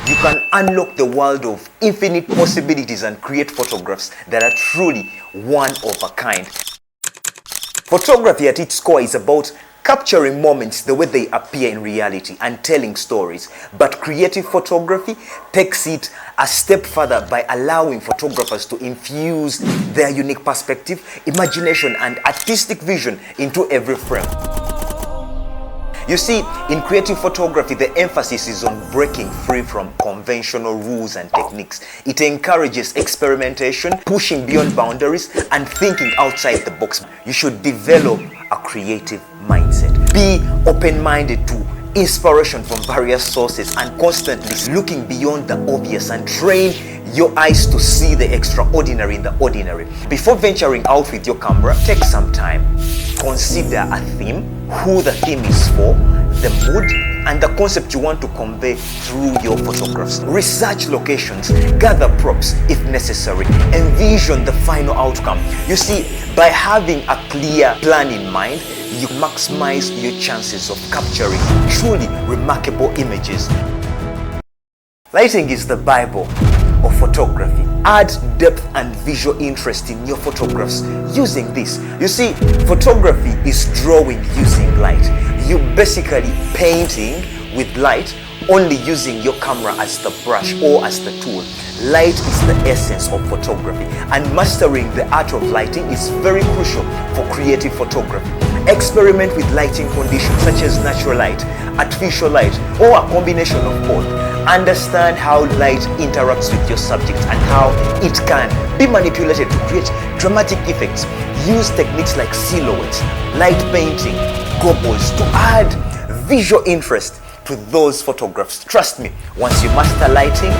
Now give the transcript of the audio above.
you can unlock the world of infinite possibilities and create photographs that are truly one of a kind. Photography at its core is about capturing moments the way they appear in reality and telling stories. But creative photography takes it a step further by allowing photographers to infuse their unique perspective, imagination, and artistic vision into every frame. You see, in creative photography, the emphasis is on breaking free from conventional rules and techniques. It encourages experimentation, pushing beyond boundaries, and thinking outside the box. You should develop a creative mindset. Be open-minded to inspiration from various sources and constantly looking beyond the obvious and train your eyes to see the extraordinary in the ordinary. Before venturing out with your camera, take some time. Consider a theme, who the theme is for, the mood, and the concept you want to convey through your photographs. Research locations, gather props if necessary, envision the final outcome. You see, by having a clear plan in mind, you maximize your chances of capturing truly remarkable images. Lighting is the Bible of photography. Add depth and visual interest in your photographs using this. You see, photography is drawing using light. You basically painting with light, only using your camera as the brush or as the tool. Light is the essence of photography, and mastering the art of lighting is very crucial for creative photography. Experiment with lighting conditions such as natural light, artificial light, or a combination of both. Understand how light interacts with your subject and how it can be manipulated to create dramatic effects. Use techniques like silhouettes, light painting, gobbles to add visual interest to those photographs. Trust me, once you master lighting,